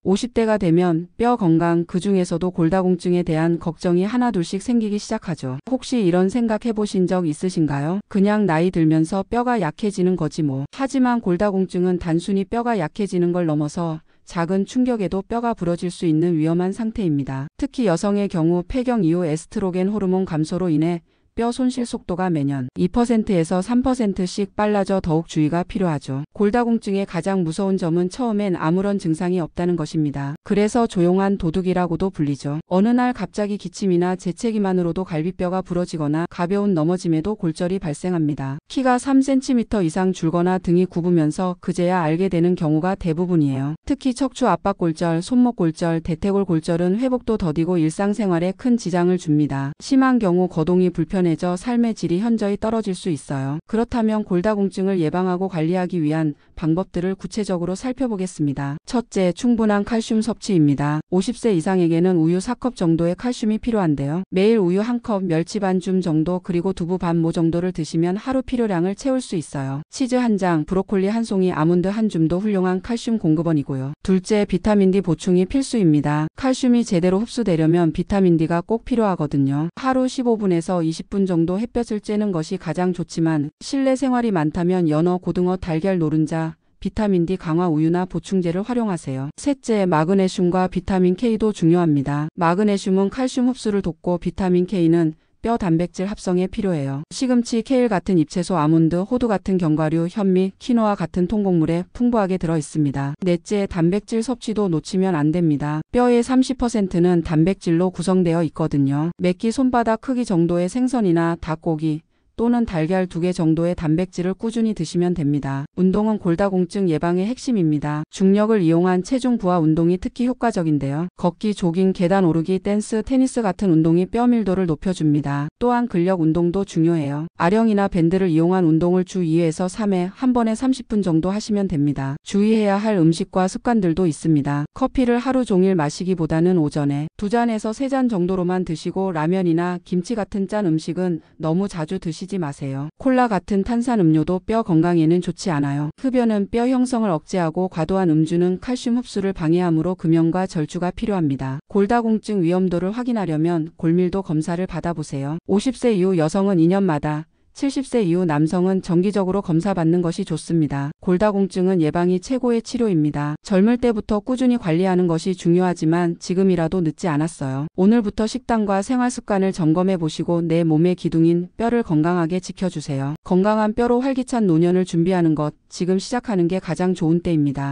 50대가 되면 뼈 건강, 그중에서도 골다공증에 대한 걱정이 하나둘씩 생기기 시작하죠. 혹시 이런 생각 해보신 적 있으신가요? 그냥 나이 들면서 뼈가 약해지는 거지 뭐. 하지만 골다공증은 단순히 뼈가 약해지는 걸 넘어서 작은 충격에도 뼈가 부러질 수 있는 위험한 상태입니다. 특히 여성의 경우 폐경 이후 에스트로겐 호르몬 감소로 인해 뼈 손실 속도가 매년 2%에서 3%씩 빨라져 더욱 주의가 필요하죠. 골다공증의 가장 무서운 점은 처음엔 아무런 증상이 없다는 것입니다. 그래서 조용한 도둑이라고도 불리죠. 어느 날 갑자기 기침이나 재채기만으로도 갈비뼈가 부러지거나 가벼운 넘어짐에도 골절이 발생합니다. 키가 3cm 이상 줄거나 등이 굽으면서 그제야 알게 되는 경우가 대부분이에요. 특히 척추 압박 골절, 손목 골절, 대퇴골 골절은 회복도 더디고 일상생활에 큰 지장을 줍니다. 심한 경우 거동이 불편해져 삶의 질이 현저히 떨어질 수 있어요. 그렇다면 골다공증을 예방하고 관리하기 위한 방법들을 구체적으로 살펴보겠습니다. 첫째, 충분한 칼슘 섭취입니다. 50세 이상에게는 우유 4컵 정도의 칼슘이 필요한데요. 매일 우유 1컵, 멸치 반줌 정도, 그리고 두부 반 모 정도를 드시면 하루 필요량을 채울 수 있어요. 치즈 1장, 브로콜리 1송이, 아몬드 1줌도 훌륭한 칼슘 공급원이고요. 둘째, 비타민 D 보충이 필수입니다. 칼슘이 제대로 흡수되려면 비타민 D가 꼭 필요하거든요. 하루 15분에서 20분 정도 햇볕을 쬐는 것이 가장 좋지만 실내 생활이 많다면 연어, 고등어, 달걀, 노른자, 비타민 D 강화 우유나 보충제를 활용하세요. 셋째, 마그네슘과 비타민 K도 중요합니다. 마그네슘은 칼슘 흡수를 돕고 비타민 K는 뼈 단백질 합성에 필요해요. 시금치, 케일 같은 잎채소, 아몬드, 호두 같은 견과류, 현미, 키노아 같은 통곡물에 풍부하게 들어 있습니다. 넷째, 단백질 섭취도 놓치면 안 됩니다. 뼈의 30%는 단백질로 구성되어 있거든요. 매끼 손바닥 크기 정도의 생선이나 닭고기 또는 달걀 2개 정도의 단백질을 꾸준히 드시면 됩니다. 운동은 골다공증 예방의 핵심입니다. 중력을 이용한 체중 부하 운동이 특히 효과적인데요. 걷기, 조깅, 계단 오르기, 댄스, 테니스 같은 운동이 뼈 밀도를 높여줍니다. 또한 근력 운동도 중요해요. 아령이나 밴드를 이용한 운동을 주 2회에서 3회 한 번에 30분 정도 하시면 됩니다. 주의해야 할 음식과 습관들도 있습니다. 커피를 하루 종일 마시기보다는 오전에 2잔에서 3잔 정도로만 드시고 라면이나 김치 같은 짠 음식은 너무 자주 드시지 마세요. 콜라 같은 탄산 음료도 뼈 건강에는 좋지 않아요. 흡연은 뼈 형성을 억제하고 과도한 음주는 칼슘 흡수를 방해하므로 금연과 절주가 필요합니다. 골다공증 위험도를 확인하려면 골밀도 검사를 받아보세요. 50세 이후 여성은 2년마다, 70세 이후 남성은 정기적으로 검사받는 것이 좋습니다. 골다공증은 예방이 최고의 치료입니다. 젊을 때부터 꾸준히 관리하는 것이 중요하지만 지금이라도 늦지 않았어요. 오늘부터 식단과 생활 습관을 점검해 보시고 내 몸의 기둥인 뼈를 건강하게 지켜주세요. 건강한 뼈로 활기찬 노년을 준비하는 것, 지금 시작하는 게 가장 좋은 때입니다.